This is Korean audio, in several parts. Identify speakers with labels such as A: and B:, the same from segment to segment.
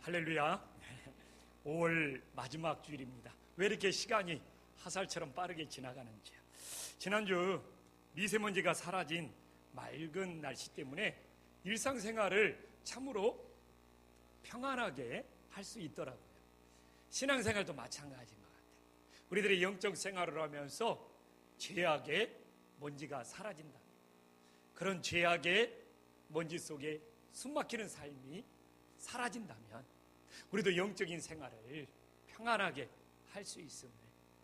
A: 할렐루야. 5월 마지막 주일입니다. 왜 이렇게 시간이 화살처럼 빠르게 지나가는지요. 지난주 미세먼지가 사라진 맑은 날씨 때문에 일상생활을 참으로 평안하게 할 수 있더라고요. 신앙생활도 마찬가지인 것 같아요. 우리들이 영적 생활을 하면서 죄악의 먼지가 사라진다. 그런 죄악의 먼지 속에 숨막히는 삶이 사라진다면 우리도 영적인 생활을 평안하게 할 수 있음을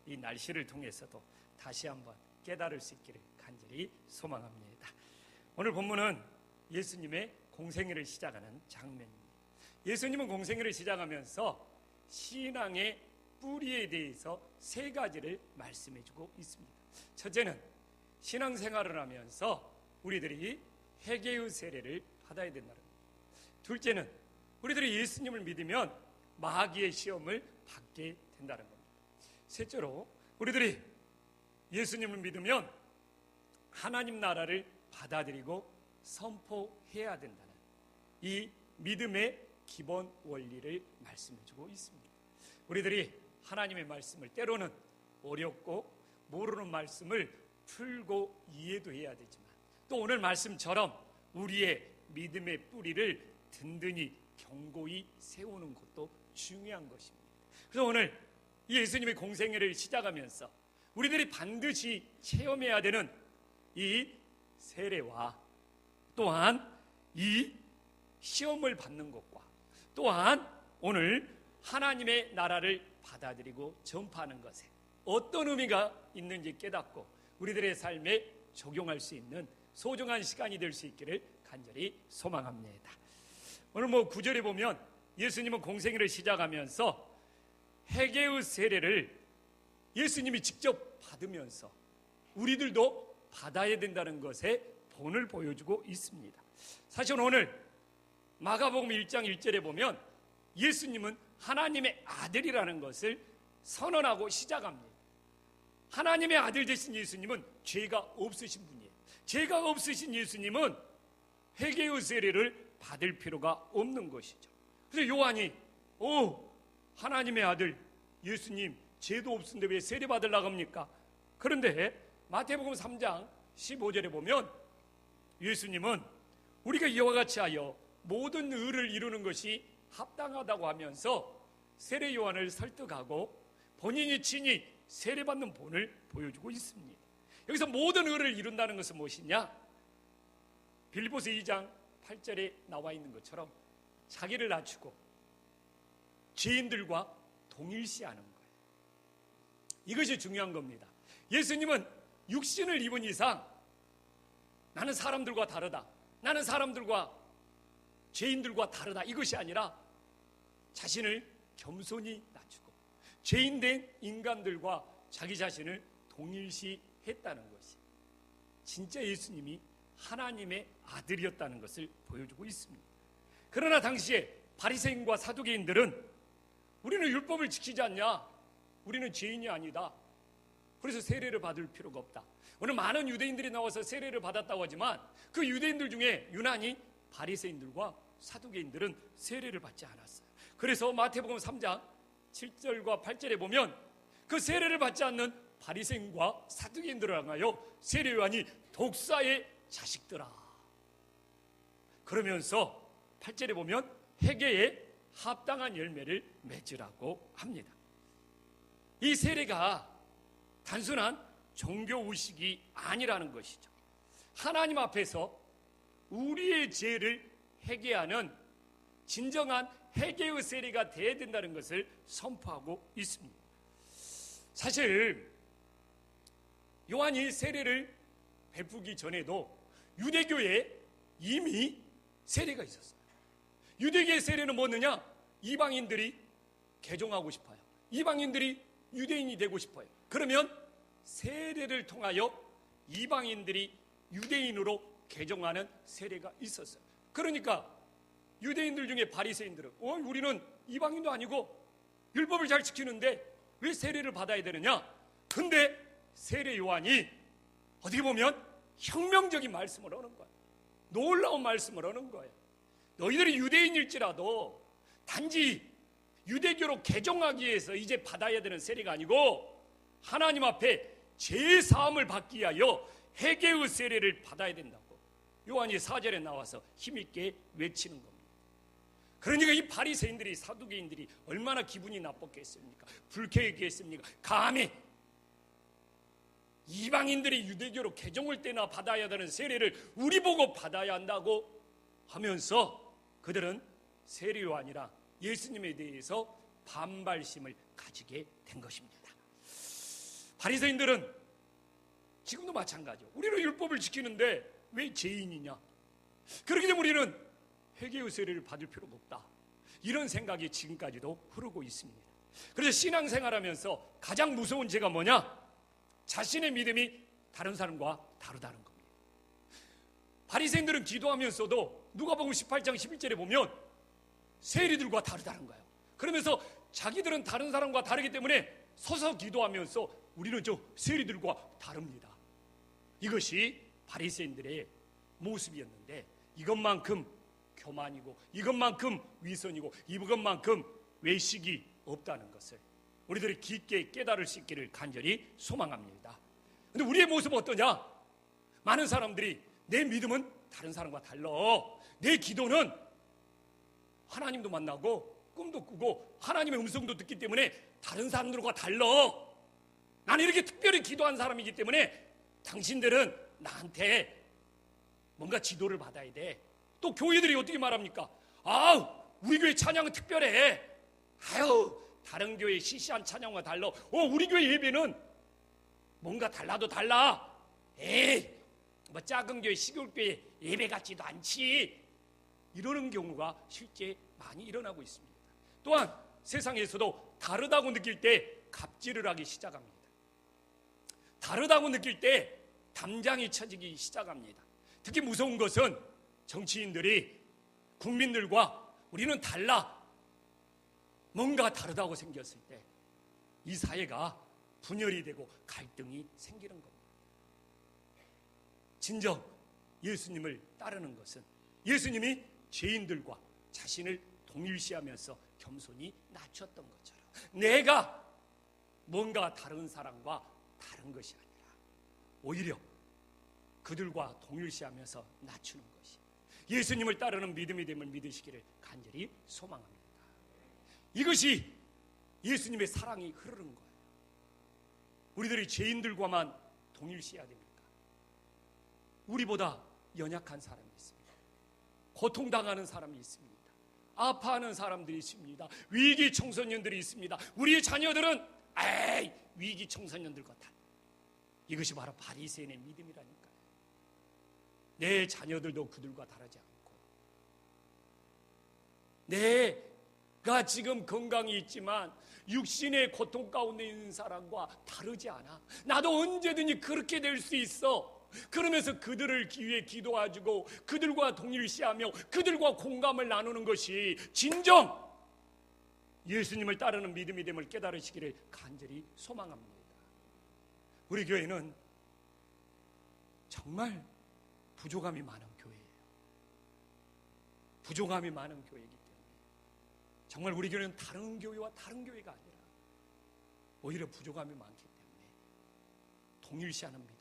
A: 이 날씨를 통해서도 다시 한번 깨달을 수 있기를 간절히 소망합니다. 오늘 본문은 예수님의 공생애를 시작하는 장면입니다. 예수님은 공생애를 시작하면서 신앙의 뿌리에 대해서 세 가지를 말씀해주고 있습니다. 첫째는 신앙생활을 하면서 우리들이 회개의 세례를 받아야 된다는 겁니다. 둘째는 우리들이 예수님을 믿으면 마귀의 시험을 받게 된다는 겁니다. 셋째로 우리들이 예수님을 믿으면 하나님 나라를 받아들이고 선포해야 된다는 이 믿음의 기본 원리를 말씀해주고 있습니다. 우리들이 하나님의 말씀을 때로는 어렵고 모르는 말씀을 풀고 이해도 해야 되지만 또 오늘 말씀처럼 우리의 믿음의 뿌리를 든든히 견고히 세우는 것도 중요한 것입니다. 그래서 오늘 예수님의 공생애를 시작하면서 우리들이 반드시 체험해야 되는 이 세례와 또한 이 시험을 받는 것과 또한 오늘 하나님의 나라를 받아들이고 전파하는 것에 어떤 의미가 있는지 깨닫고 우리들의 삶에 적용할 수 있는 소중한 시간이 될 수 있기를 간절히 소망합니다. 오늘 9절에 보면 예수님은 공생애를 시작하면서 회개의 세례를 예수님이 직접 받으면서 우리들도 받아야 된다는 것에 본을 보여주고 있습니다. 사실 오늘 마가복음 1장 1절에 보면 예수님은 하나님의 아들이라는 것을 선언하고 시작합니다. 하나님의 아들 되신 예수님은 죄가 없으신 분이에요. 죄가 없으신 예수님은 회개의 세례를 받을 필요가 없는 것이죠. 그래서 요한이 하나님의 아들 예수님 죄도 없는데 왜 세례 받으려고 합니까? 그런데 마태복음 3장 15절에 보면 예수님은 우리가 이와 같이 하여 모든 의를 이루는 것이 합당하다고 하면서 세례 요한을 설득하고 본인이 친히 세례받는 본을 보여주고 있습니다. 여기서 모든 의를 이룬다는 것은 무엇이냐? 빌립보서 2장 8절에 나와 있는 것처럼 자기를 낮추고 죄인들과 동일시하는 거예요. 이것이 중요한 겁니다. 예수님은 육신을 입은 이상 나는 사람들과 다르다, 나는 사람들과 죄인들과 다르다, 이것이 아니라 자신을 겸손히 낮추고 죄인된 인간들과 자기 자신을 동일시했다는 것이 진짜 예수님이 하나님의 아들이었다는 것을 보여주고 있습니다. 그러나 당시에 바리새인과 사두개인들은 우리는 율법을 지키지 않냐? 우리는 죄인이 아니다. 그래서 세례를 받을 필요가 없다. 오늘 많은 유대인들이 나와서 세례를 받았다고 하지만 그 유대인들 중에 유난히 바리새인들과 사두개인들은 세례를 받지 않았어요. 그래서 마태복음 3장 7절과 8절에 보면 그 세례를 받지 않는 바리새인과 사두개인들을 향하여 세례 요한이 독사의 자식들아, 그러면서 8절에 보면 회개에 합당한 열매를 맺으라고 합니다. 이 세례가 단순한 종교 의식이 아니라는 것이죠. 하나님 앞에서 우리의 죄를 회개하는 진정한 회개의 세례가 되어야 된다는 것을 선포하고 있습니다. 사실 요한이 세례를 베푸기 전에도 유대교에 이미 세례가 있었어요. 유대교의 세례는 뭐느냐? 이방인들이 개종하고 싶어요. 이방인들이 유대인이 되고 싶어요. 그러면 세례를 통하여 이방인들이 유대인으로 개종하는 세례가 있었어요. 그러니까 유대인들 중에 바리새인들은 우리는 이방인도 아니고 율법을 잘 지키는데 왜 세례를 받아야 되느냐? 근데 세례 요한이 어떻게 보면 혁명적인 말씀을 하는 거예요. 놀라운 말씀을 하는 거예요. 너희들이 유대인일지라도 단지 유대교로 개종하기 위해서 이제 받아야 되는 세례가 아니고 하나님 앞에 죄사함을 받기 위하여 회개의 세례를 받아야 된다고 요한이 4절에 나와서 힘있게 외치는 겁니다. 그러니까 이 바리새인들이, 사두개인들이 얼마나 기분이 나빴겠습니까? 불쾌했겠습니까? 감히 이방인들이 유대교로 개종을 때나 받아야 되는 세례를 우리 보고 받아야 한다고 하면서 그들은 세례 요한이라 예수님에 대해서 반발심을 가지게 된 것입니다. 바리새인들은 지금도 마찬가지죠. 우리는 율법을 지키는데 왜 죄인이냐? 그렇기 때문에 우리는 회개의 세례를 받을 필요가 없다. 이런 생각이 지금까지도 흐르고 있습니다. 그래서 신앙생활하면서 가장 무서운 죄가 뭐냐? 자신의 믿음이 다른 사람과 다르다는 겁니다. 바리새인들은 기도하면서도 누가복음 18장 11절에 보면 세리들과 다르다는 거예요. 그러면서 자기들은 다른 사람과 다르기 때문에 서서 기도하면서 우리는 저 세리들과 다릅니다. 이것이 바리새인들의 모습이었는데 이것만큼 교만이고 이것만큼 위선이고 이것만큼 외식이 없다는 것을 우리들이 깊게 깨달을 수 있기를 간절히 소망합니다. 근데 우리의 모습은 어떠냐? 많은 사람들이 내 믿음은 다른 사람과 달라. 내 기도는 하나님도 만나고 꿈도 꾸고 하나님의 음성도 듣기 때문에 다른 사람들과 달라. 나는 이렇게 특별히 기도한 사람이기 때문에 당신들은 나한테 뭔가 지도를 받아야 돼. 또 교회들이 어떻게 말합니까? 아우, 우리 교회 찬양은 특별해. 아유, 다른 교회 시시한 찬양과 달라. 우리 교회 예배는 뭔가 달라도 달라. 에이, 뭐 작은 교회, 시골교회 예배 같지도 않지. 이러는 경우가 실제 많이 일어나고 있습니다. 또한 세상에서도 다르다고 느낄 때 갑질을 하기 시작합니다. 다르다고 느낄 때 담장이 쳐지기 시작합니다. 특히 무서운 것은 정치인들이 국민들과 우리는 달라, 뭔가 다르다고 생겼을 때 이 사회가 분열이 되고 갈등이 생기는 겁니다. 진정 예수님을 따르는 것은 예수님이 죄인들과 자신을 동일시하면서 겸손히 낮췄던 것처럼 내가 뭔가 다른 사람과 다른 것이 아니라 오히려 그들과 동일시하면서 낮추는 것이 예수님을 따르는 믿음이 됨을 믿으시기를 간절히 소망합니다. 이것이 예수님의 사랑이 흐르는 거예요. 우리들이 죄인들과만 동일시해야 됩니까? 우리보다 연약한 사람이 있습니다. 고통당하는 사람이 있습니다. 아파하는 사람들이 있습니다. 위기 청소년들이 있습니다. 우리의 자녀들은 위기 청소년들 같아. 이것이 바로 바리새인의 믿음이라니까요. 내 자녀들도 그들과 다르지 않고 내가 지금 건강이 있지만 육신의 고통 가운데 있는 사람과 다르지 않아. 나도 언제든지 그렇게 될 수 있어. 그러면서 그들을 위해 기도해주고 그들과 동일시하며 그들과 공감을 나누는 것이 진정 예수님을 따르는 믿음이 됨을 깨달으시기를 간절히 소망합니다. 우리 교회는 정말 부족함이 많은 교회예요. 부족함이 많은 교회이기 때문에 정말 우리 교회는 다른 교회와 다른 교회가 아니라 오히려 부족함이 많기 때문에 동일시하는 믿음으로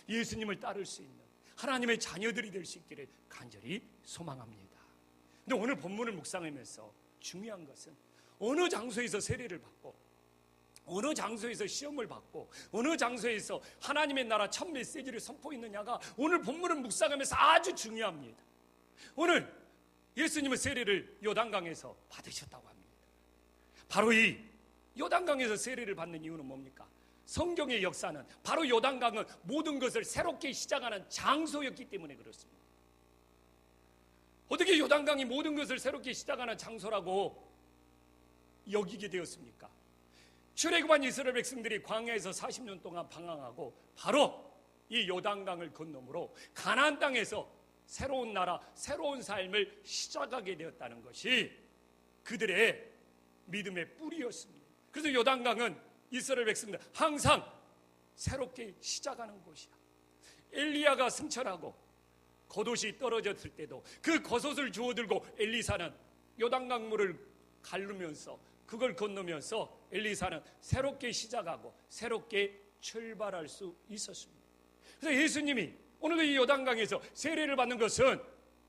A: 예수님을 따를 수 있는 하나님의 자녀들이 될 수 있기를 간절히 소망합니다. 근데 오늘 본문을 묵상하면서 중요한 것은 어느 장소에서 세례를 받고 어느 장소에서 시험을 받고 어느 장소에서 하나님의 나라 첫 메시지를 선포했느냐가 오늘 본문을 묵상하면서 아주 중요합니다. 오늘 예수님은 세례를 요단강에서 받으셨다고 합니다. 바로 이 요단강에서 세례를 받는 이유는 뭡니까? 성경의 역사는 바로 요단강은 모든 것을 새롭게 시작하는 장소였기 때문에 그렇습니다. 어떻게 요단강이 모든 것을 새롭게 시작하는 장소라고 여기게 되었습니까? 출애굽한 이스라엘 백성들이 광야에서 40년 동안 방황하고 바로 이 요단강을 건너므로 가나안 땅에서 새로운 나라, 새로운 삶을 시작하게 되었다는 것이 그들의 믿음의 뿌리였습니다. 그래서 요단강은 이스라엘 백성들 항상 새롭게 시작하는 곳이야. 엘리야가 승천하고 겉옷이 떨어졌을 때도 그 겉옷을 주워들고 엘리사는 요단강물을 가르면서 그걸 건너면서 엘리사는 새롭게 시작하고 새롭게 출발할 수 있었습니다. 그래서 예수님이 오늘도 이 요단강에서 세례를 받는 것은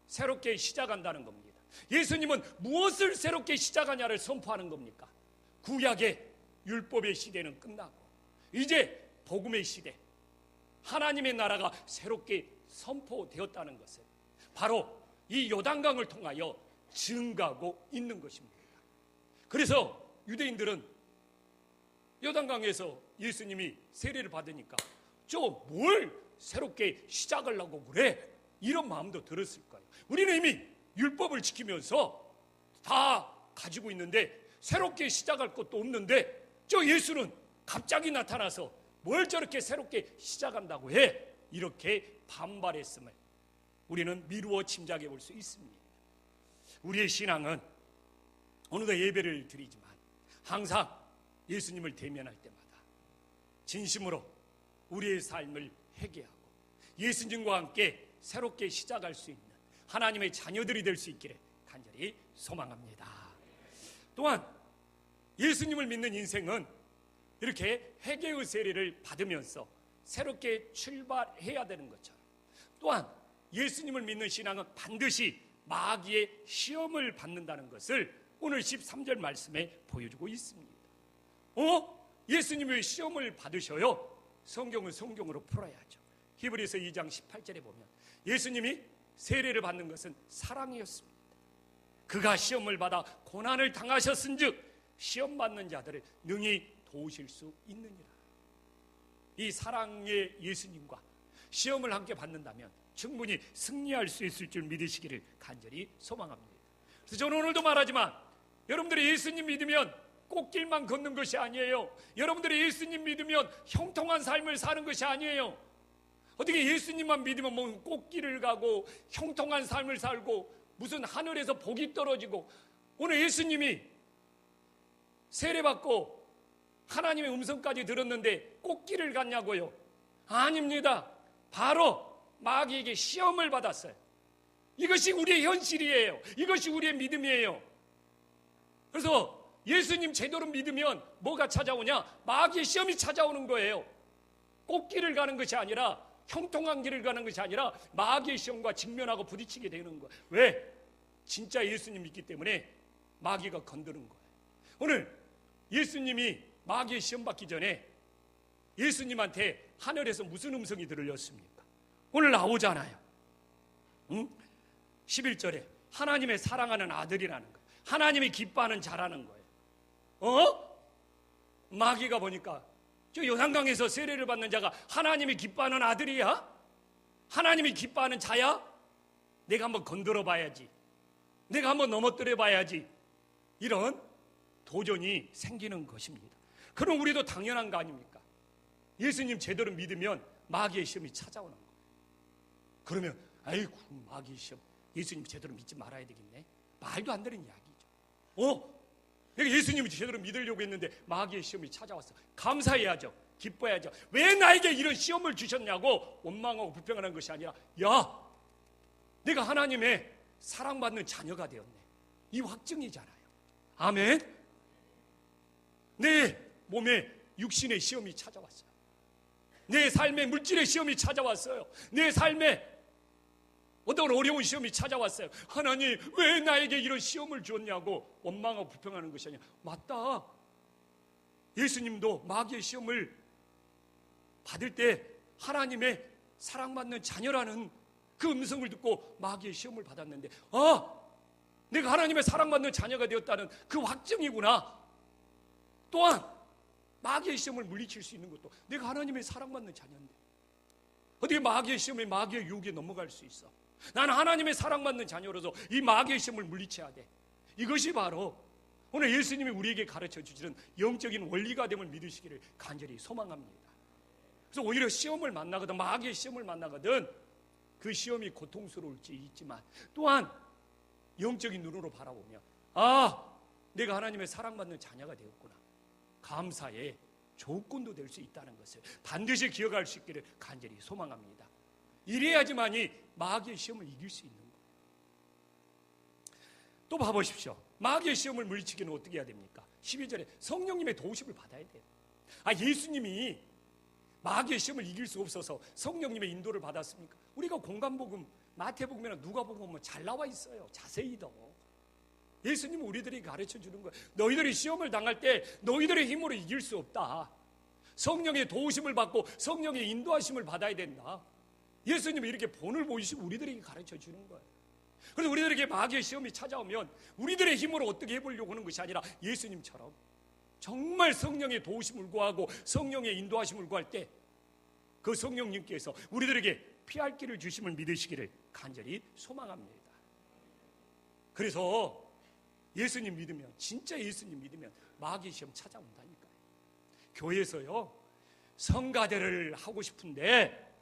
A: 새롭게 시작한다는 겁니다. 예수님은 무엇을 새롭게 시작하냐를 선포하는 겁니까? 구약의 율법의 시대는 끝나고 이제 복음의 시대, 하나님의 나라가 새롭게 선포되었다는 것을 바로 이 요단강을 통하여 증가하고 있는 것입니다. 그래서 유대인들은 요단강에서 예수님이 세례를 받으니까 저 뭘 새롭게 시작을 하고 그래? 이런 마음도 들었을 거예요. 우리는 이미 율법을 지키면서 다 가지고 있는데 새롭게 시작할 것도 없는데 저 예수는 갑자기 나타나서 뭘 저렇게 새롭게 시작한다고 해? 이렇게 반발했음을 우리는 미루어 짐작해 볼 수 있습니다. 우리의 신앙은 오늘도 예배를 드리지만 항상 예수님을 대면할 때마다 진심으로 우리의 삶을 회개하고 예수님과 함께 새롭게 시작할 수 있는 하나님의 자녀들이 될 수 있기를 간절히 소망합니다. 또한 예수님을 믿는 인생은 이렇게 회개의 세례를 받으면서 새롭게 출발해야 되는 것처럼 또한 예수님을 믿는 신앙은 반드시 마귀의 시험을 받는다는 것을 오늘 13절 말씀에 보여주고 있습니다. 예수님이 왜 시험을 받으셔요? 성경은 성경으로 풀어야죠. 히브리서 2장 18절에 보면 예수님이 세례를 받는 것은 사랑이었습니다. 그가 시험을 받아 고난을 당하셨은즉 시험 받는 자들을 능히 도우실 수 있느니라. 이 사랑의 예수님과 시험을 함께 받는다면 충분히 승리할 수 있을 줄 믿으시기를 간절히 소망합니다. 그래서 저는 오늘도 말하지만 여러분들이 예수님 믿으면 꽃길만 걷는 것이 아니에요. 여러분들이 예수님 믿으면 형통한 삶을 사는 것이 아니에요. 어떻게 예수님만 믿으면 뭐 꽃길을 가고 형통한 삶을 살고 무슨 하늘에서 복이 떨어지고 오늘 예수님이 세례받고 하나님의 음성까지 들었는데 꽃길을 갔냐고요? 아닙니다. 바로 마귀에게 시험을 받았어요. 이것이 우리의 현실이에요. 이것이 우리의 믿음이에요. 그래서 예수님 제대로 믿으면 뭐가 찾아오냐? 마귀의 시험이 찾아오는 거예요. 꽃길을 가는 것이 아니라 형통한 길을 가는 것이 아니라 마귀의 시험과 직면하고 부딪히게 되는 거예요. 왜? 진짜 예수님 믿기 때문에 마귀가 건드는 거예요. 오늘 예수님이 마귀의 시험 받기 전에 예수님한테 하늘에서 무슨 음성이 들렸습니까? 오늘 나오잖아요. 11절에 하나님의 사랑하는 아들이라는 거예요. 하나님이 기뻐하는 자라는 거예요. 마귀가 보니까 저 요단강에서 세례를 받는 자가 하나님이 기뻐하는 아들이야? 하나님이 기뻐하는 자야? 내가 한번 건드려 봐야지. 내가 한번 넘어뜨려 봐야지. 이런 도전이 생기는 것입니다. 그럼 우리도 당연한 거 아닙니까? 예수님 제대로 믿으면 마귀의 시험이 찾아오는 거예요. 그러면 아이고 마귀의 시험 예수님 제대로 믿지 말아야 되겠네. 말도 안 되는 이야기죠. 내가 예수님을 제대로 믿으려고 했는데 마귀의 시험이 찾아왔어. 감사해야죠. 기뻐해야죠. 왜 나에게 이런 시험을 주셨냐고 원망하고 불평하는 것이 아니라 야 내가 하나님의 사랑받는 자녀가 되었네. 이 확증이잖아요. 아멘. 내 몸에 육신의 시험이 찾아왔어요. 내 삶에 물질의 시험이 찾아왔어요. 내 삶에 어떤 어려운 시험이 찾아왔어요. 하나님 왜 나에게 이런 시험을 줬냐고 원망하고 불평하는 것이 아니라 맞다. 예수님도 마귀의 시험을 받을 때 하나님의 사랑받는 자녀라는 그 음성을 듣고 마귀의 시험을 받았는데 내가 하나님의 사랑받는 자녀가 되었다는 그 확증이구나. 또한 마귀의 시험을 물리칠 수 있는 것도 내가 하나님의 사랑받는 자녀인데 어떻게 마귀의 시험에 마귀의 유혹에 넘어갈 수 있어? 나는 하나님의 사랑받는 자녀로서 이 마귀의 시험을 물리쳐야 돼. 이것이 바로 오늘 예수님이 우리에게 가르쳐 주시는 영적인 원리가 됨을 믿으시기를 간절히 소망합니다. 그래서 오히려 시험을 만나거든 마귀의 시험을 만나거든 그 시험이 고통스러울지 있지만 또한 영적인 눈으로 바라보면 내가 하나님의 사랑받는 자녀가 되었구나. 감사의 조건도 될 수 있다는 것을 반드시 기억할 수 있기를 간절히 소망합니다. 이래야지만이 마귀의 시험을 이길 수 있는 거예요. 또 봐보십시오. 마귀의 시험을 물리치기는 어떻게 해야 됩니까? 12절에 성령님의 도우심을 받아야 돼요. 예수님이 마귀의 시험을 이길 수 없어서 성령님의 인도를 받았습니까? 우리가 공간복음, 마태복음이나 누가복음 보면 잘 나와 있어요. 자세히 더. 예수님은 우리들이 가르쳐 주는 거예요. 너희들이 시험을 당할 때 너희들의 힘으로 이길 수 없다. 성령의 도우심을 받고 성령의 인도하심을 받아야 된다. 예수님이 이렇게 본을 보이시고 우리들에게 가르쳐 주는 거예요. 그래서 우리들에게 마귀의 시험이 찾아오면 우리들의 힘으로 어떻게 해보려고 하는 것이 아니라 예수님처럼 정말 성령의 도우심을 구하고 성령의 인도하심을 구할 때 그 성령님께서 우리들에게 피할 길을 주심을 믿으시기를 간절히 소망합니다. 그래서 예수님 믿으면, 진짜 예수님 믿으면 마귀의 시험 찾아온다니까요. 교회에서요, 성가대를 하고 싶은데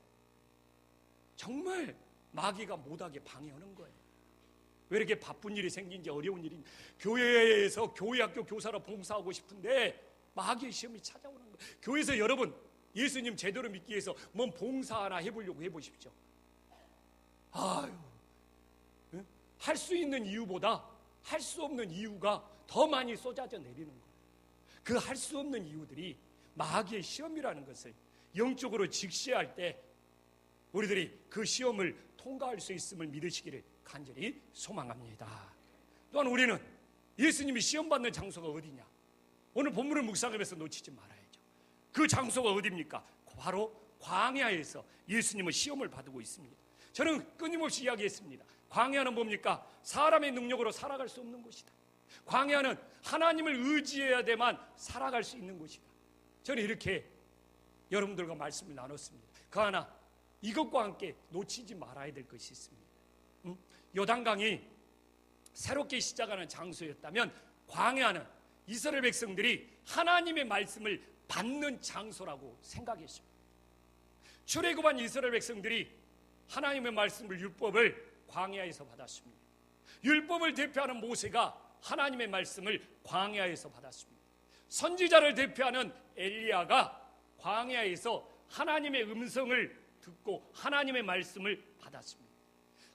A: 정말 마귀가 못하게 방해하는 거예요. 왜 이렇게 바쁜 일이 생긴지, 어려운 일인지, 교회에서 교회학교 교사로 봉사하고 싶은데 마귀의 시험이 찾아오는 거예요. 교회에서 여러분 예수님 제대로 믿기 위해서 뭔 봉사 하나 해보려고 해보십시오. 할 수 있는 이유보다 할 수 없는 이유가 더 많이 쏟아져 내리는 거예요. 그 할 수 없는 이유들이 마귀의 시험이라는 것을 영적으로 직시할 때 우리들이 그 시험을 통과할 수 있음을 믿으시기를 간절히 소망합니다. 또한 우리는 예수님이 시험받는 장소가 어디냐? 오늘 본문을 묵상하면서 놓치지 말아야죠. 그 장소가 어디입니까? 바로 광야에서 예수님은 시험을 받고 있습니다. 저는 끊임없이 이야기했습니다. 광야는 뭡니까? 사람의 능력으로 살아갈 수 없는 곳이다. 광야는 하나님을 의지해야 돼만 살아갈 수 있는 곳이다. 저는 이렇게 여러분들과 말씀을 나눴습니다. 그 하나, 이것과 함께 놓치지 말아야 될 것이 있습니다. 요단강이 새롭게 시작하는 장소였다면 광야는 이스라엘 백성들이 하나님의 말씀을 받는 장소라고 생각했습니다. 출애굽한 이스라엘 백성들이 하나님의 말씀을, 율법을 광야에서 받았습니다. 율법을 대표하는 모세가 하나님의 말씀을 광야에서 받았습니다. 선지자를 대표하는 엘리야가 광야에서 하나님의 음성을 듣고 하나님의 말씀을 받았습니다.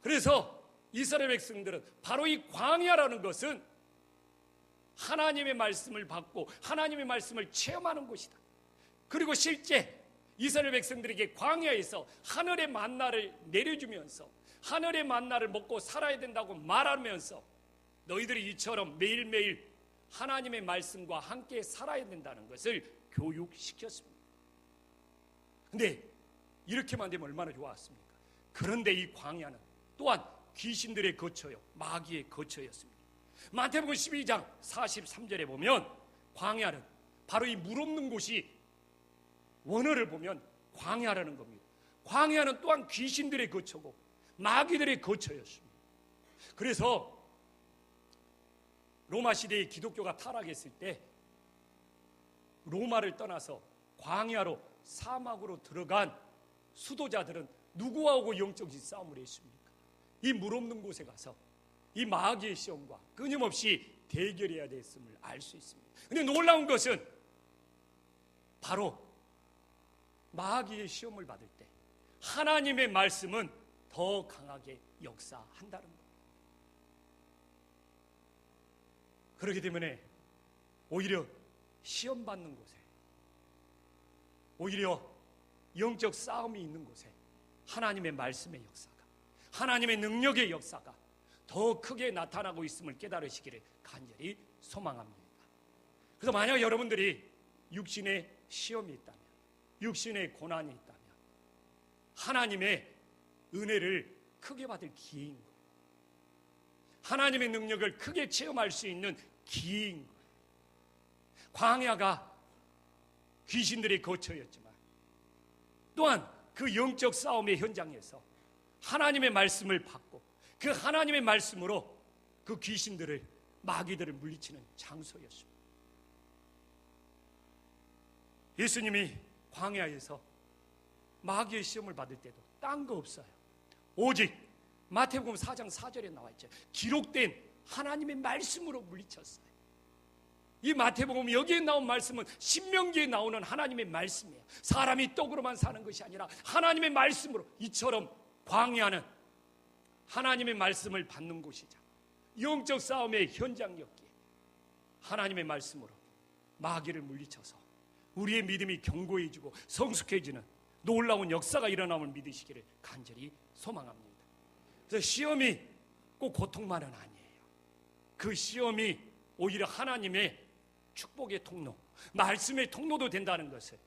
A: 그래서 이스라엘 백성들은 바로 이 광야라는 것은 하나님의 말씀을 받고 하나님의 말씀을 체험하는 곳이다. 그리고 실제 이스라엘 백성들에게 광야에서 하늘의 만나를 내려주면서 하늘의 만나를 먹고 살아야 된다고 말하면서 너희들이 이처럼 매일매일 하나님의 말씀과 함께 살아야 된다는 것을 교육시켰습니다. 근데 이렇게만 되면 얼마나 좋았습니까? 그런데 이 광야는 또한 귀신들의 거처요, 마귀의 거처였습니다. 마태복음 12장 43절에 보면 광야는 바로 이 물 없는 곳이 원어를 보면 광야라는 겁니다. 광야는 또한 귀신들의 거처고 마귀들의 거처였습니다. 그래서 로마 시대에 기독교가 타락했을 때 로마를 떠나서 광야로, 사막으로 들어간 수도자들은 누구하고 영적인 싸움을 했습니까? 이 물 없는 곳에 가서 이 마귀의 시험과 끊임없이 대결해야 됐음을 알 수 있습니다. 그런데 놀라운 것은 바로 마귀의 시험을 받을 때 하나님의 말씀은 더 강하게 역사한다는 겁니다. 그렇기 때문에 오히려 시험받는 곳에, 오히려 영적 싸움이 있는 곳에 하나님의 말씀의 역사가, 하나님의 능력의 역사가 더 크게 나타나고 있음을 깨달으시기를 간절히 소망합니다. 그래서 만약 여러분들이 육신의 시험이 있다면, 육신의 고난이 있다면 하나님의 은혜를 크게 받을 기회인 거예요. 하나님의 능력을 크게 체험할 수 있는 기회인 거예요. 광야가 귀신들의 거처였지만 또한 그 영적 싸움의 현장에서 하나님의 말씀을 받고 그 하나님의 말씀으로 그 귀신들을, 마귀들을 물리치는 장소였습니다. 예수님이 광야에서 마귀의 시험을 받을 때도 딴 거 없어요. 오직 마태복음 4장 4절에 나와 있죠. 기록된 하나님의 말씀으로 물리쳤어요. 이 마태복음 여기에 나온 말씀은 신명기에 나오는 하나님의 말씀이에요. 사람이 떡으로만 사는 것이 아니라 하나님의 말씀으로, 이처럼 광야는 하나님의 말씀을 받는 곳이자 영적 싸움의 현장이었기에 하나님의 말씀으로 마귀를 물리쳐서 우리의 믿음이 견고해지고 성숙해지는 놀라운 역사가 일어남을 믿으시기를 간절히 소망합니다. 그래서 시험이 꼭 고통만은 아니에요. 그 시험이 오히려 하나님의 축복의 통로, 말씀의 통로도 된다는 것을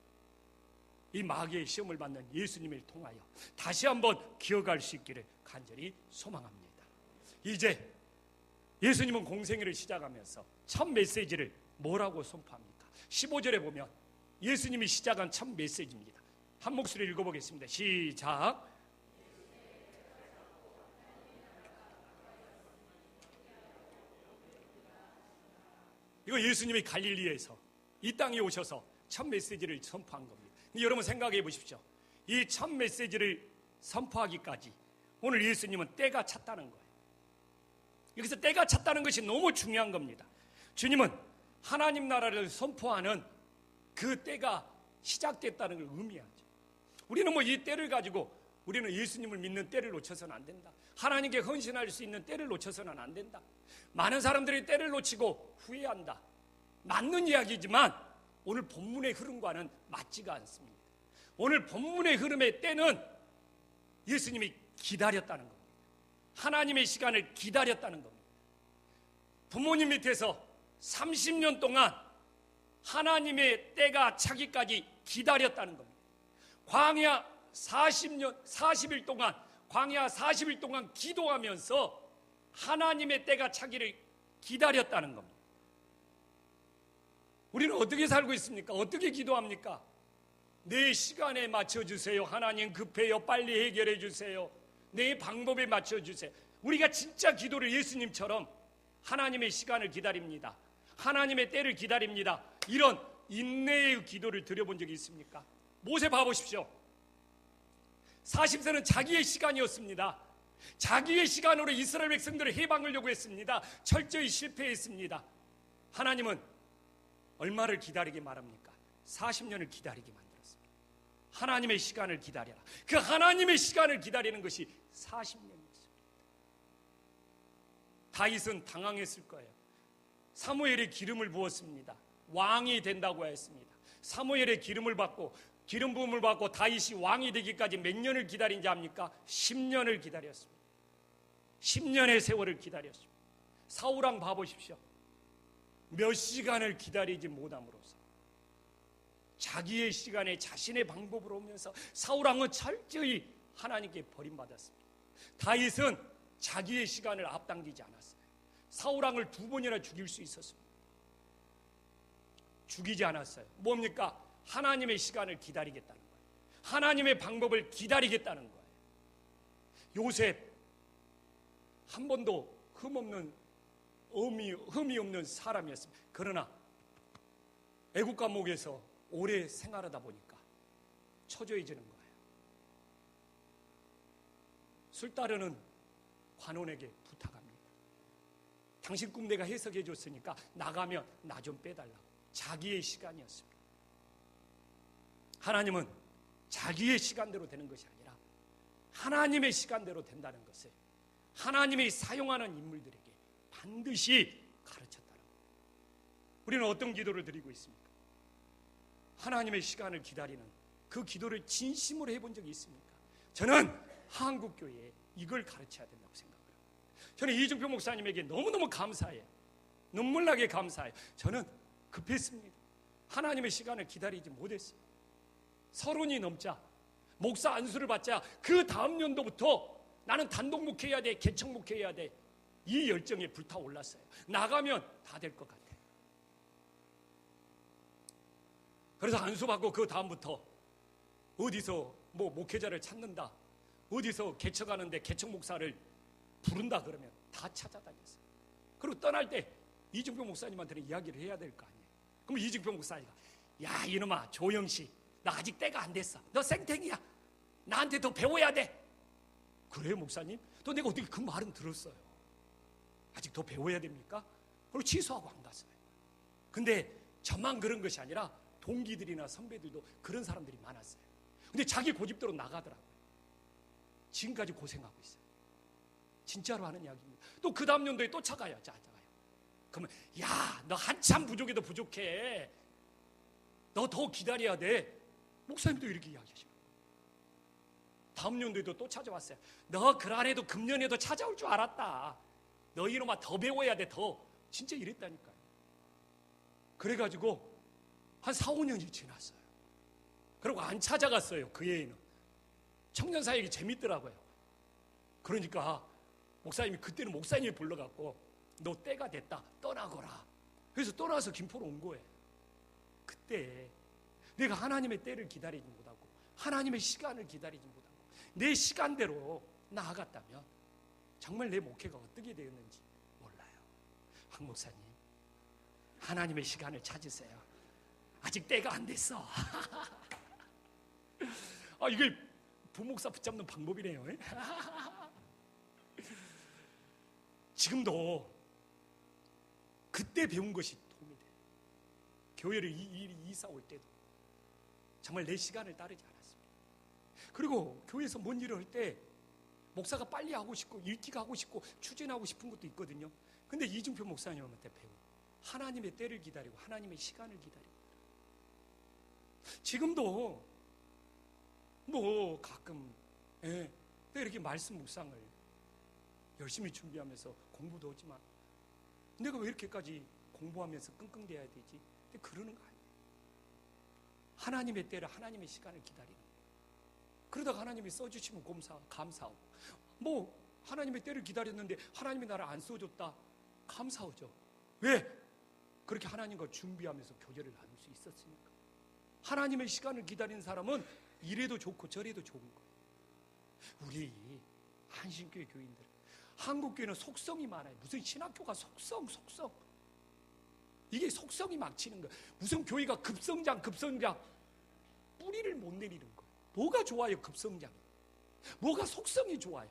A: 이 마귀의 시험을 받는 예수님을 통하여 다시 한번 기억할 수 있기를 간절히 소망합니다. 이제 예수님은 공생애를 시작하면서 첫 메시지를 뭐라고 선포합니까? 15절에 보면 예수님이 시작한 첫 메시지입니다. 한 목소리로 읽어보겠습니다. 시작. 이거 예수님이 갈릴리에서 이 땅에 오셔서 첫 메시지를 선포한 겁니다. 여러분 생각해 보십시오. 이 첫 메시지를 선포하기까지 오늘 예수님은 때가 찼다는 거예요. 여기서 때가 찼다는 것이 너무 중요한 겁니다. 주님은 하나님 나라를 선포하는 그 때가 시작됐다는 걸 의미하죠. 우리는 뭐 이 때를 가지고 우리는 예수님을 믿는 때를 놓쳐서는 안 된다. 하나님께 헌신할 수 있는 때를 놓쳐서는 안 된다. 많은 사람들이 때를 놓치고 후회한다. 맞는 이야기지만 오늘 본문의 흐름과는 맞지가 않습니다. 오늘 본문의 흐름의 때는 예수님이 기다렸다는 겁니다. 하나님의 시간을 기다렸다는 겁니다. 부모님 밑에서 30년 동안 하나님의 때가 차기까지 기다렸다는 겁니다. 광야 40일 동안 광야 40일 동안 기도하면서 하나님의 때가 차기를 기다렸다는 겁니다. 우리는 어떻게 살고 있습니까? 어떻게 기도합니까? 내 시간에 맞춰주세요. 하나님 급해요. 빨리 해결해 주세요. 내 방법에 맞춰주세요. 우리가 진짜 기도를 예수님처럼 하나님의 시간을 기다립니다. 하나님의 때를 기다립니다. 이런 인내의 기도를 드려본 적이 있습니까? 모세 봐보십시오. 40세는 자기의 시간이었습니다. 자기의 시간으로 이스라엘 백성들을 해방을 요구했습니다. 철저히 실패했습니다. 하나님은 얼마를 기다리게 말합니까? 40년을 기다리게 만들었습니다. 하나님의 시간을 기다려라. 그 하나님의 시간을 기다리는 것이 40년이었습니다. 다윗은 당황했을 거예요. 사무엘의 기름을 부었습니다. 왕이 된다고 했습니다. 사무엘의 기름을 받고 기름 부음을 받고 다윗이 왕이 되기까지 몇 년을 기다린지 압니까? 10년을 기다렸습니다. 10년의 세월을 기다렸습니다. 사울왕 봐보십시오. 몇 시간을 기다리지 못함으로써 자기의 시간에 자신의 방법으로 오면서 사울왕은 철저히 하나님께 버림받았습니다. 다윗은 자기의 시간을 앞당기지 않았어요. 사울왕을 2번이나 죽일 수 있었습니다. 죽이지 않았어요. 뭡니까? 하나님의 시간을 기다리겠다는 거예요. 하나님의 방법을 기다리겠다는 거예요. 요셉 한 번도 흠이 없는 사람이었습니다. 그러나 애국 감옥에서 오래 생활하다 보니까 초조해지는 거예요. 술 따르는 관원에게 부탁합니다. 당신 꿈 내가 해석해 줬으니까 나가면 나 좀 빼달라고. 자기의 시간이었습니다. 하나님은 자기의 시간대로 되는 것이 아니라 하나님의 시간대로 된다는 것을 하나님이 사용하는 인물들에게 반드시 가르쳤다는 겁니다. 우리는 어떤 기도를 드리고 있습니까? 하나님의 시간을 기다리는 그 기도를 진심으로 해본 적이 있습니까? 저는 한국교회에 이걸 가르쳐야 된다고 생각합니다. 저는 이중표 목사님에게 너무너무 감사해요. 눈물나게 감사해요. 저는 급했습니다. 하나님의 시간을 기다리지 못했어요. 30이 넘자 목사 안수를 받자 그 다음 연도부터 나는 단독 목회해야 돼, 개척 목회해야 돼, 이 열정에 불타올랐어요. 나가면 다 될 것 같아요. 그래서 안수받고 그 다음부터 어디서 뭐 목회자를 찾는다, 어디서 개척하는데 개척 목사를 부른다 그러면 다 찾아다녔어요. 그리고 떠날 때 이중표 목사님한테는 이야기를 해야 될 거 아니에요. 그럼 이중표 목사님이 야 이놈아 조영씨 나 아직 때가 안 됐어. 너 생탱이야. 나한테 더 배워야 돼. 그래요 목사님? 또 내가 어떻게 그 말은 들었어요. 아직 더 배워야 됩니까? 그리고 취소하고 안 갔어요. 근데 저만 그런 것이 아니라 동기들이나 선배들도 그런 사람들이 많았어요. 근데 자기 고집대로 나가더라고요. 지금까지 고생하고 있어요. 진짜로 하는 이야기입니다. 또 그 다음 연도에 또 찾아가요. 그러면 야, 너 한참 부족해도 부족해. 너 더 기다려야 돼. 목사님도 이렇게 이야기하시는 거예요. 다음 연도에도 또 찾아왔어요. 너 그날에도 금년에도 찾아올 줄 알았다. 너 이놈아 더 배워야 돼. 더. 진짜 이랬다니까요. 그래가지고 한 4, 5년이 지났어요. 그리고 안 찾아갔어요. 그 애는. 청년사역이 재밌더라고요. 그러니까 목사님이 그때는 목사님이 불러갖고 너 때가 됐다. 떠나거라. 그래서 떠나서 김포로 온 거예요. 그때 내가 하나님의 때를 기다리지 못하고 하나님의 시간을 기다리지 못하고 내 시간대로 나아갔다면 정말 내 목회가 어떻게 되었는지 몰라요. 황 목사님, 하나님의 시간을 찾으세요. 아직 때가 안 됐어. 이게 부목사 붙잡는 방법이네요. 지금도 그때 배운 것이 도움이 돼요. 교회를 이사 올 때도 정말 내 시간을 따르지 않았습니다. 그리고 교회에서 뭔 일을 할 때 목사가 빨리 하고 싶고 일찍 하고 싶고 추진하고 싶은 것도 있거든요. 근데 이중표 목사님한테 배운 하나님의 때를 기다리고 하나님의 시간을 기다리고, 지금도 뭐 가끔 이렇게 말씀 묵상을 열심히 준비하면서 공부도 하지만 내가 왜 이렇게까지 공부하면서 끙끙대야 되지? 근데 그러는 거 아니에요. 하나님의 때를 하나님의 시간을 기다리는 거예요. 그러다가 하나님이 써주시면 감사하고, 뭐 하나님의 때를 기다렸는데 하나님이 나를 안 써줬다, 감사하죠. 왜? 그렇게 하나님과 준비하면서 교제를 나눌 수 있었으니까. 하나님의 시간을 기다리는 사람은 이래도 좋고 저래도 좋은 거예요. 우리 한신교회 교인들, 한국교회는 속성이 많아요. 무슨 신학교가 속성 이게 속성이 막치는 거예요. 무슨 교회가 급성장 뿌리를 못 내리는 거예요. 뭐가 좋아요? 급성장이. 뭐가 속성이 좋아요?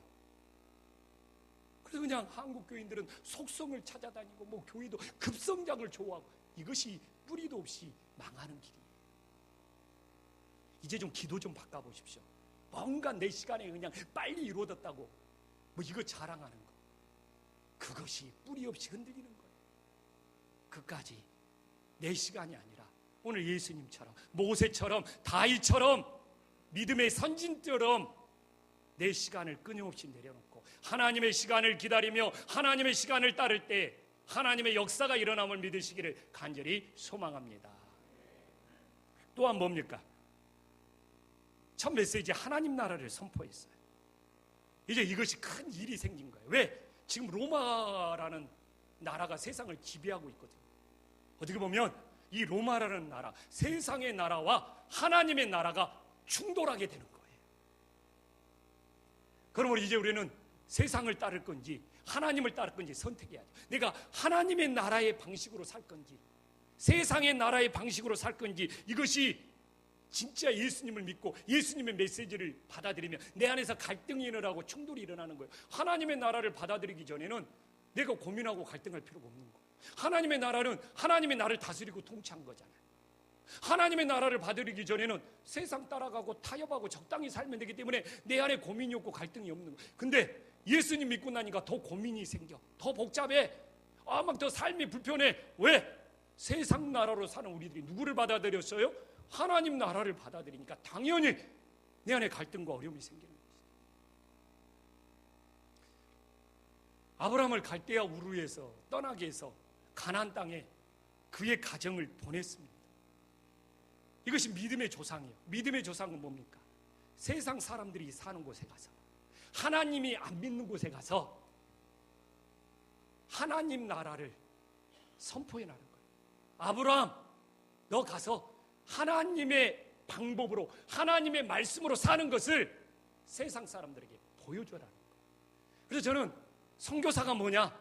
A: 그래서 그냥 한국 교인들은 속성을 찾아다니고 뭐 교회도 급성장을 좋아하고, 이것이 뿌리도 없이 망하는 길이에요. 이제 좀 기도 좀 바꿔보십시오. 뭔가 내 시간에 그냥 빨리 이루어졌다고 뭐 이거 자랑하는 거, 그것이 뿌리 없이 흔들리는 거예요. 그까지 내 시간이 아니라 오늘 예수님처럼, 모세처럼, 다윗처럼, 믿음의 선진처럼 내 시간을 끊임없이 내려놓고 하나님의 시간을 기다리며 하나님의 시간을 따를 때 하나님의 역사가 일어남을 믿으시기를 간절히 소망합니다. 또한 뭡니까? 첫 메시지, 하나님 나라를 선포했어요. 이제 이것이 큰 일이 생긴 거예요. 왜? 지금 로마라는 나라가 세상을 지배하고 있거든요. 어떻게 보면 이 로마라는 나라, 세상의 나라와 하나님의 나라가 충돌하게 되는 거예요. 그러므로 이제 우리는 세상을 따를 건지 하나님을 따를 건지 선택해야죠. 내가 하나님의 나라의 방식으로 살 건지 세상의 나라의 방식으로 살 건지, 이것이 진짜 예수님을 믿고 예수님의 메시지를 받아들이면 내 안에서 갈등이 일어나고 충돌이 일어나는 거예요. 하나님의 나라를 받아들이기 전에는 내가 고민하고 갈등할 필요가 없는 거예요. 하나님의 나라는 하나님의 나라를 다스리고 통치한 거잖아요. 하나님의 나라를 받아들이기 전에는 세상 따라가고 타협하고 적당히 살면 되기 때문에 내 안에 고민이 없고 갈등이 없는 거예요. 근데 예수님 믿고 나니까 더 고민이 생겨, 더 복잡해, 막 더 삶이 불편해. 왜? 세상 나라로 사는 우리들이 누구를 받아들였어요? 하나님 나라를 받아들이니까 당연히 내 안에 갈등과 어려움이 생기는 것이죠. 아브라함을 갈대아 우르에서 떠나게 해서 가나안 땅에 그의 가정을 보냈습니다. 이것이 믿음의 조상이에요. 믿음의 조상은 뭡니까? 세상 사람들이 사는 곳에 가서, 하나님이 안 믿는 곳에 가서 하나님 나라를 선포해 나가는 거예요. 아브라함, 너 가서 하나님의 방법으로, 하나님의 말씀으로 사는 것을 세상 사람들에게 보여줘라는 거예요. 그래서 저는 선교사가 뭐냐?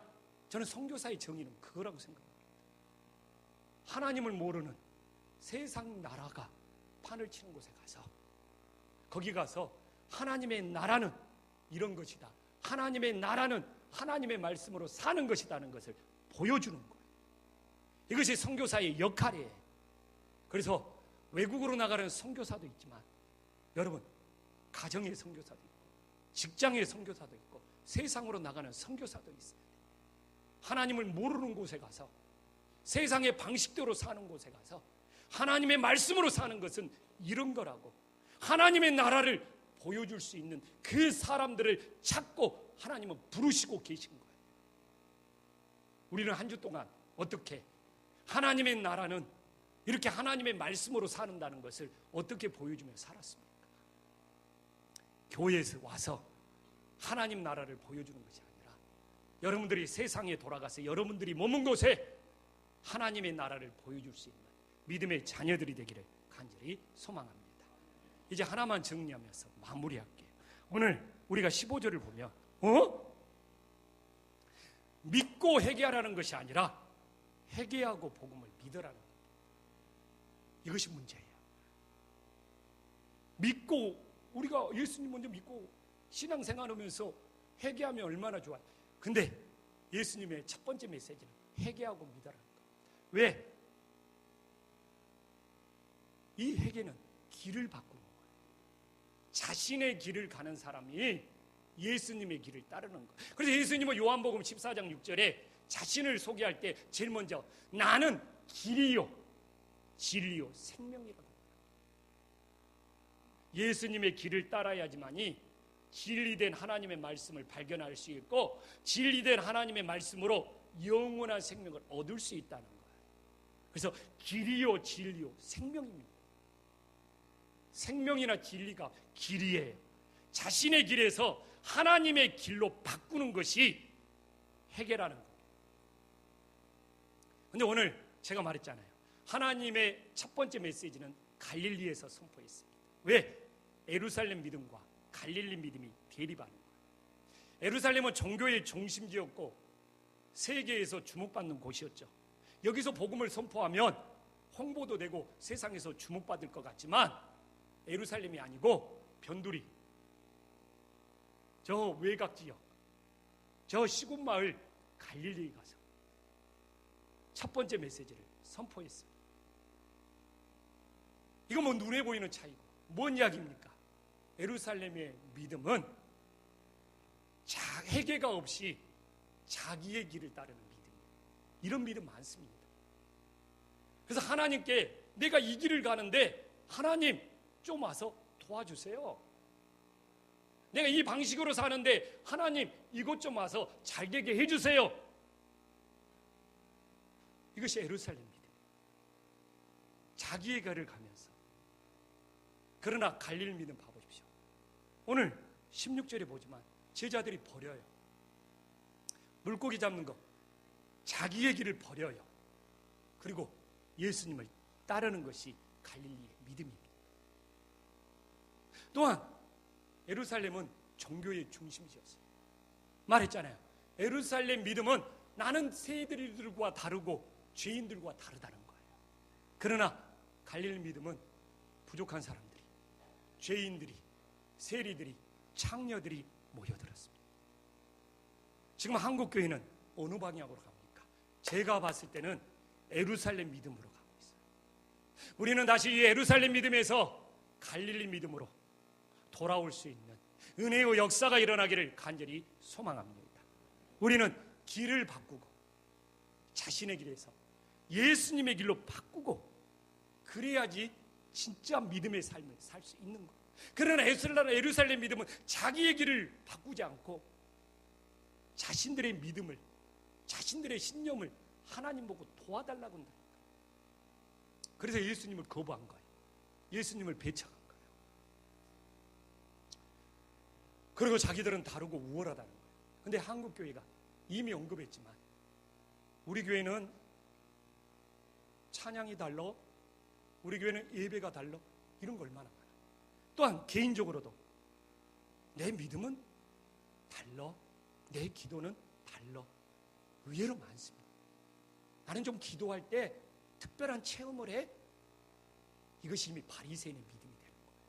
A: 저는 선교사의 정의는 그거라고 생각합니다. 하나님을 모르는 세상 나라가 판을 치는 곳에 가서, 거기 가서 하나님의 나라는 이런 것이다, 하나님의 나라는 하나님의 말씀으로 사는 것이라는 것을 보여주는 거예요. 이것이 선교사의 역할이에요. 그래서 외국으로 나가는 선교사도 있지만, 여러분, 가정의 선교사도 있고 직장의 선교사도 있고 세상으로 나가는 선교사들이 있어야 돼. 하나님을 모르는 곳에 가서, 세상의 방식대로 사는 곳에 가서 하나님의 말씀으로 사는 것은 이런 거라고, 하나님의 나라를 보여줄 수 있는 그 사람들을 찾고 하나님은 부르시고 계신 거예요. 우리는 한 주 동안 어떻게 하나님의 나라는 이렇게 하나님의 말씀으로 사는다는 것을 어떻게 보여주며 살았습니까? 교회에서 와서 하나님 나라를 보여주는 것이 아니라 여러분들이 세상에 돌아가서 여러분들이 머문 곳에 하나님의 나라를 보여줄 수 있는 믿음의 자녀들이 되기를 간절히 소망합니다. 이제 하나만 정리하면서 마무리할게요. 오늘 우리가 15절을 보면 믿고 회개하라는 것이 아니라 회개하고 복음을 믿으라는 겁니다. 이것이 문제예요. 믿고, 우리가 예수님 먼저 믿고 신앙생활하면서 회개하면 얼마나 좋아요. 근데 예수님의 첫 번째 메시지는 회개하고 믿으라는 거예요. 왜? 이 회개는 길을 바꾸는 거예요. 자신의 길을 가는 사람이 예수님의 길을 따르는 거예요. 그래서 예수님은 요한복음 14장 6절에 자신을 소개할 때 제일 먼저 나는 길이요 진리요 생명이라고 합니다. 예수님의 길을 따라야지만이 진리된 하나님의 말씀을 발견할 수 있고 진리된 하나님의 말씀으로 영원한 생명을 얻을 수 있다는 거예요. 그래서 길이요 진리요 생명입니다. 생명이나 진리가 길이에요. 자신의 길에서 하나님의 길로 바꾸는 것이 회개라는 겁니다. 근데 오늘 제가 말했잖아요. 하나님의 첫 번째 메시지는 갈릴리에서 선포했습니다. 왜? 예루살렘 믿음과 갈릴리 믿음이 대립하는 거예요. 예루살렘은 종교의 중심지였고 세계에서 주목받는 곳이었죠. 여기서 복음을 선포하면 홍보도 되고 세상에서 주목받을 것 같지만 예루살렘이 아니고 변두리, 저 외곽지역, 저 시골 마을 갈릴리에 가서 첫 번째 메시지를 선포했습니다. 이건 뭐 눈에 보이는 차이고 뭔 이야기입니까? 예루살렘의 믿음은 회개가 없이 자기의 길을 따르는 믿음이에요. 이런 믿음 많습니다. 그래서 하나님께 내가 이 길을 가는데 하나님 좀 와서 도와주세요. 내가 이 방식으로 사는데 하나님 이것 좀 와서 잘 되게 해주세요. 이것이 예루살렘 믿음. 자기의 길을 가면서. 그러나 갈릴 믿음 봐보십시오. 오늘 16절에 보지만 제자들이 버려요. 물고기 잡는 거 자기의 길을 버려요. 그리고 예수님을 따르는 것이 갈릴리의 믿음입니다. 또한 예루살렘은 종교의 중심지였어요. 말했잖아요. 예루살렘 믿음은 나는 세대들과 다르고 죄인들과 다르다는 거예요. 그러나 갈릴리 믿음은 부족한 사람들이, 죄인들이, 세리들이, 창녀들이 모여들었습니다. 지금 한국교회는 어느 방향으로 갑니까? 제가 봤을 때는 예루살렘 믿음으로 가고 있어요. 우리는 다시 이 예루살렘 믿음에서 갈릴리 믿음으로 돌아올 수 있는 은혜의 역사가 일어나기를 간절히 소망합니다. 우리는 길을 바꾸고 자신의 길에서 예수님의 길로 바꾸고 그래야지 진짜 믿음의 삶을 살 수 있는 거예요. 그러나 예루살렘 믿음은 자기의 길을 바꾸지 않고 자신들의 믿음을, 자신들의 신념을 하나님 보고 도와달라고 한다. 그래서 예수님을 거부한 거예요. 예수님을 배척한 거예요. 그리고 자기들은 다르고 우월하다는 거예요. 근데 한국교회가 이미 언급했지만 우리 교회는 찬양이 달라, 우리 교회는 예배가 달라, 이런 거 얼마나 많아요. 또한 개인적으로도 내 믿음은 달라, 내 기도는 달라, 의외로 많습니다. 나는 좀 기도할 때 특별한 체험을 해. 이것이 이미 바리새인의 믿음이 되는 거예요.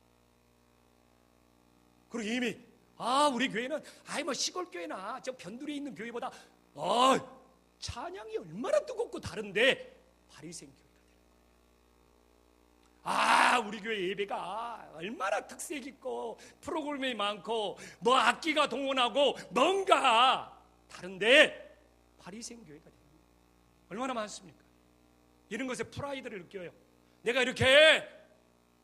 A: 그리고 이미 우리 교회는 뭐 시골 교회나 저 변두리에 있는 교회보다 찬양이 얼마나 뜨겁고 다른데 바리새인 교회가 되는 거예요. 우리 교회 예배가 얼마나 특색 있고 프로그램이 많고 뭐 악기가 동원하고 뭔가 다른데 바리새인 교회가 되는 거예요. 얼마나 많습니까? 이런 것에 프라이드를 느껴요. 내가 이렇게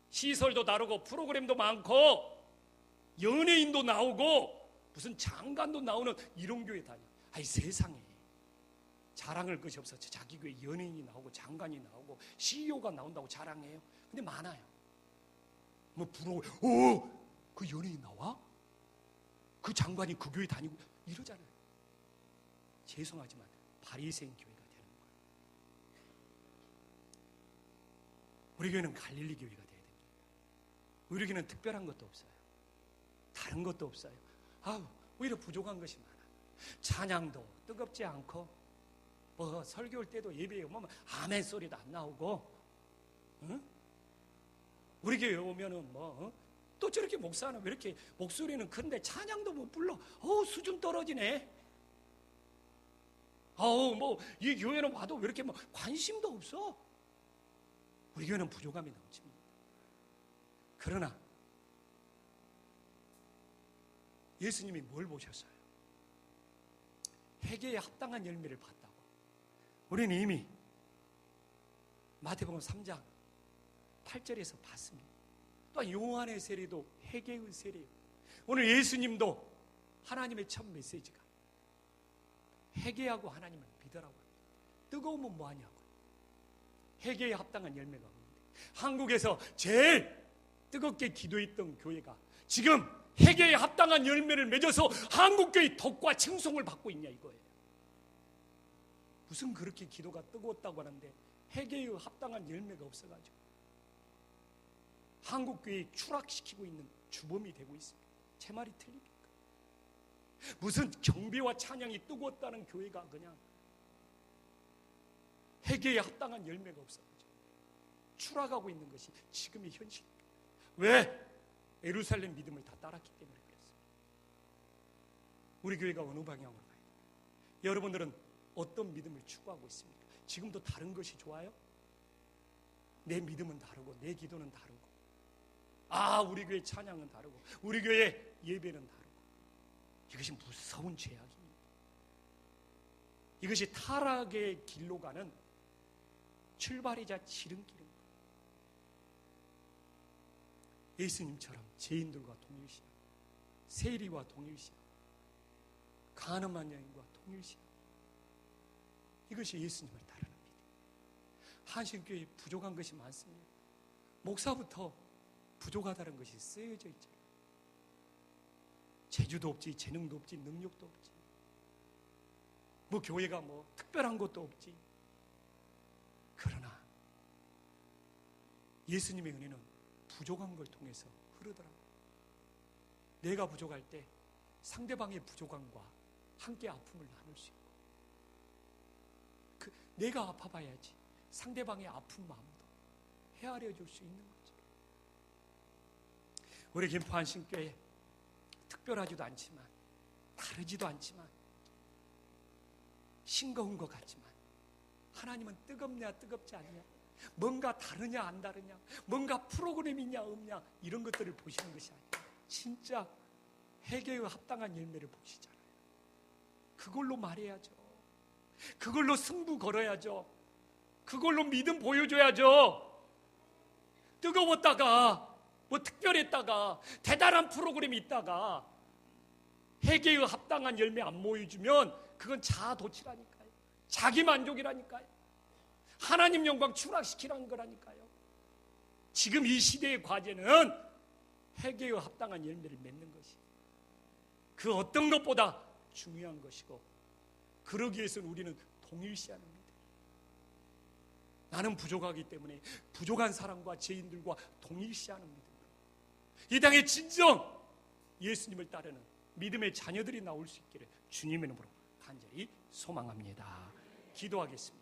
A: 시설도 다르고 프로그램도 많고 연예인도 나오고 무슨 장관도 나오는 이런 교회 다녀. 아이 세상에 자랑할 것이 없어. 자기 교회 연예인이 나오고 장관이 나오고 CEO가 나온다고 자랑해요. 근데 많아요. 뭐 부러워. 그 연예인 나와? 그 장관이 그 교회 다니고 이러잖아요. 죄송하지만 바리새인 교회가 되는 거예요. 우리 교회는 갈릴리 교회가 돼야 됩니다. 우리 교회는 특별한 것도 없어요. 다른 것도 없어요. 오히려 부족한 것이 많아요. 찬양도 뜨겁지 않고 뭐 설교할 때도 예배에 오면 아멘 소리도 안 나오고, 응? 우리 교회 오면은 또 저렇게 목사는 왜 이렇게 목소리는 큰데 찬양도 못 불러? 수준 떨어지네. 이 교회는 와도 왜 이렇게 관심도 없어? 우리 교회는 부족함이 넘칩니다. 그러나 예수님이 뭘 보셨어요? 회개에 합당한 열매를 봤다고. 우리는 이미 마태복음 3장 8절에서 봤습니다. 또한 요한의 세례도 회개의 세례예요. 오늘 예수님도 하나님의 첫 메시지가 회개하고 하나님을 믿으라고 합니다. 뜨거우면 뭐하냐고. 회개에 합당한 열매가 없는데 한국에서 제일 뜨겁게 기도했던 교회가 지금 회개에 합당한 열매를 맺어서 한국교회 덕과 칭송을 받고 있냐 이거예요. 무슨 그렇게 기도가 뜨거웠다고 하는데 회개에 합당한 열매가 없어가지고 한국교회 추락시키고 있는 주범이 되고 있습니다. 제 말이 틀립니까? 무슨 경배와 찬양이 뜨거웠다는 교회가 그냥 회개에 합당한 열매가 없어가지고 추락하고 있는 것이 지금의 현실입니다. 왜? 예루살렘 믿음을 다 따랐기 때문에 그랬어요. 우리 교회가 어느 방향으로 가야 돼요? 여러분들은 어떤 믿음을 추구하고 있습니까? 지금도 다른 것이 좋아요? 내 믿음은 다르고 내 기도는 다르고 우리 교회 찬양은 다르고 우리 교회 예배는 다르고 이것이 무서운 죄악입니다. 이것이 타락의 길로 가는 출발이자 지름길입니다. 예수님처럼 죄인들과 동일시하고 세리와 동일시하고 가늠한 여인과 동일시하고 이것이 예수님을 따르는 믿음. 한신교회에 부족한 것이 많습니다. 목사부터 부족하다는 것이 쓰여져 있잖아요. 재주도 없지, 재능도 없지, 능력도 없지, 교회가 특별한 것도 없지. 그러나 예수님의 은혜는 부족한 걸 통해서 흐르더라고요. 내가 부족할 때 상대방의 부족함과 함께 아픔을 나눌 수 있고, 내가 아파봐야지 상대방의 아픈 마음도 헤아려 줄 수 있는 거죠. 우리 김포 한신교회 특별하지도 않지만 다르지도 않지만 싱거운 것 같지만 하나님은 뜨겁냐 뜨겁지 않냐, 뭔가 다르냐 안 다르냐, 뭔가 프로그램이 있냐 없냐 이런 것들을 보시는 것이 아니에요. 진짜 회개에 합당한 열매를 보시잖아요. 그걸로 말해야죠. 그걸로 승부 걸어야죠. 그걸로 믿음 보여줘야죠. 뜨거웠다가 특별했다가 대단한 프로그램이 있다가 회개에 합당한 열매 안 보여주면 그건 자아도취라니까요. 자기 만족이라니까요. 하나님 영광 추락시키라는 거라니까요. 지금 이 시대의 과제는 회개에 합당한 열매를 맺는 것이 그 어떤 것보다 중요한 것이고, 그러기 위해서는 우리는 동일시하는 믿음. 나는 부족하기 때문에 부족한 사람과 죄인들과 동일시하는 믿음으로 이 땅에 진정 예수님을 따르는 믿음의 자녀들이 나올 수 있기를 주님의 이름으로 간절히 소망합니다. 기도하겠습니다.